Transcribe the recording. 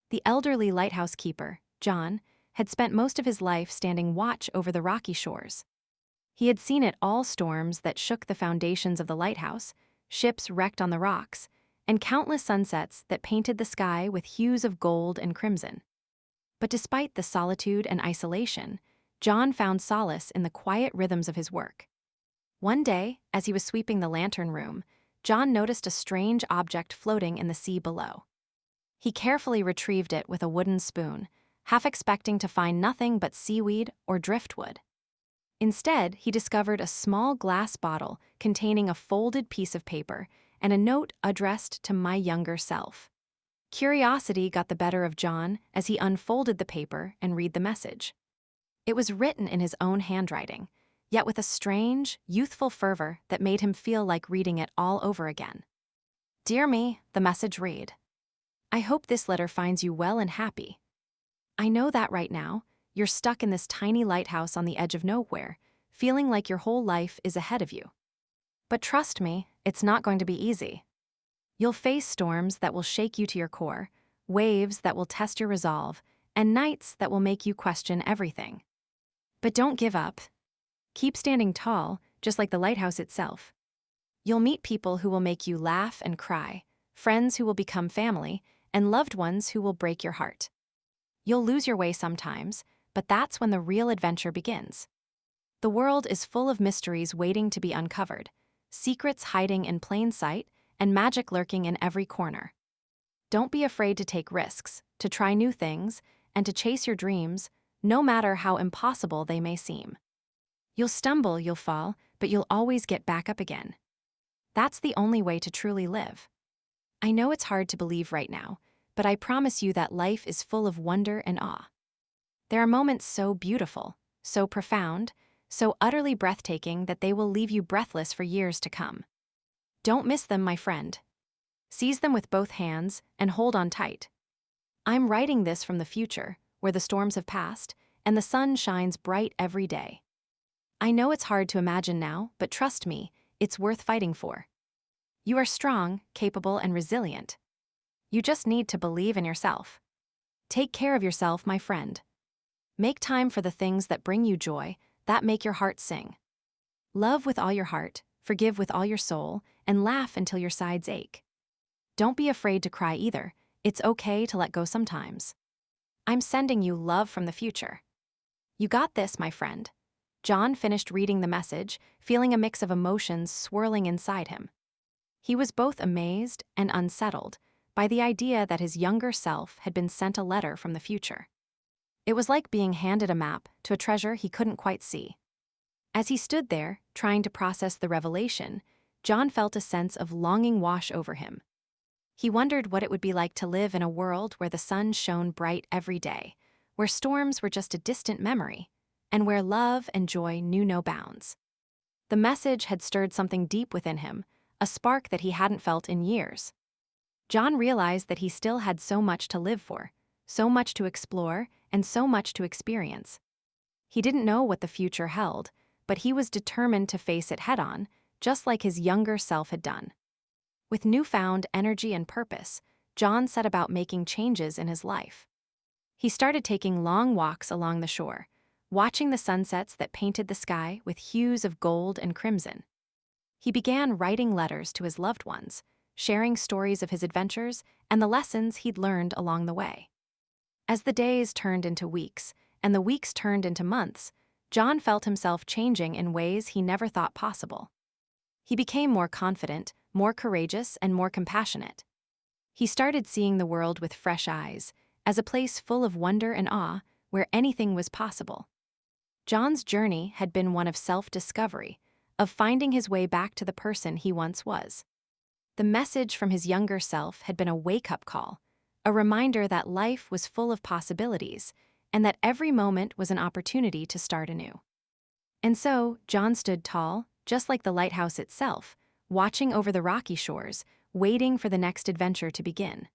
The elderly lighthouse keeper, John, had spent most of his life standing watch over the rocky shores. He had seen it all: storms that shook the foundations of the lighthouse, ships wrecked on the rocks, and countless sunsets that painted the sky with hues of gold and crimson. But despite the solitude and isolation, John found solace in the quiet rhythms of his work. One day, as he was sweeping the lantern room, John noticed a strange object floating in the sea below. He carefully retrieved it with a wooden spoon, half expecting to find nothing but seaweed or driftwood. Instead, he discovered a small glass bottle containing a folded piece of paper and a note addressed to my younger self. Curiosity got the better of John as he unfolded the paper and read the message. It was written in his own handwriting, yet with a strange, youthful fervor that made him feel like reading it all over again. "Dear me," the message read, "I hope this letter finds you well and happy. I know that right now, you're stuck in this tiny lighthouse on the edge of nowhere, feeling like your whole life is ahead of you. But trust me, it's not going to be easy. You'll face storms that will shake you to your core, waves that will test your resolve, and nights that will make you question everything. But don't give up. Keep standing tall, just like the lighthouse itself. You'll meet people who will make you laugh and cry, friends who will become family, and loved ones who will break your heart. You'll lose your way sometimes, but that's when the real adventure begins. The world is full of mysteries waiting to be uncovered, secrets hiding in plain sight, and magic lurking in every corner. Don't be afraid to take risks, to try new things, and to chase your dreams, no matter how impossible they may seem. You'll stumble, you'll fall, but you'll always get back up again. That's the only way to truly live. I know it's hard to believe right now, but I promise you that life is full of wonder and awe. There are moments so beautiful, so profound, so utterly breathtaking that they will leave you breathless for years to come. Don't miss them, my friend. Seize them with both hands and hold on tight. I'm writing this from the future, where the storms have passed and the sun shines bright every day. I know it's hard to imagine now, but trust me, it's worth fighting for. You are strong, capable, and resilient. You just need to believe in yourself. Take care of yourself, my friend. Make time for the things that bring you joy, that make your heart sing. Love with all your heart, forgive with all your soul, and laugh until your sides ache. Don't be afraid to cry either. It's okay to let go sometimes. I'm sending you love from the future. You got this, my friend. John finished reading the message, feeling a mix of emotions swirling inside him. He was both amazed and unsettled by the idea that his younger self had been sent a letter from the future. It was like being handed a map to a treasure he couldn't quite see. As he stood there, trying to process the revelation, John felt a sense of longing wash over him. He wondered what it would be like to live in a world where the sun shone bright every day, where storms were just a distant memory, and where love and joy knew no bounds. The message had stirred something deep within him, a spark that he hadn't felt in years. John realized that he still had so much to live for, so much to explore, and so much to experience. He didn't know what the future held, but he was determined to face it head-on, just like his younger self had done. With newfound energy and purpose, John set about making changes in his life. He started taking long walks along the shore, watching the sunsets that painted the sky with hues of gold and crimson. He began writing letters to his loved ones, sharing stories of his adventures and the lessons he'd learned along the way. As the days turned into weeks, and the weeks turned into months, John felt himself changing in ways he never thought possible. He became more confident, more courageous, and more compassionate. He started seeing the world with fresh eyes, as a place full of wonder and awe, where anything was possible. John's journey had been one of self-discovery, of finding his way back to the person he once was. The message from his younger self had been a wake-up call, a reminder that life was full of possibilities, and that every moment was an opportunity to start anew. And so, John stood tall, just like the lighthouse itself, watching over the rocky shores, waiting for the next adventure to begin.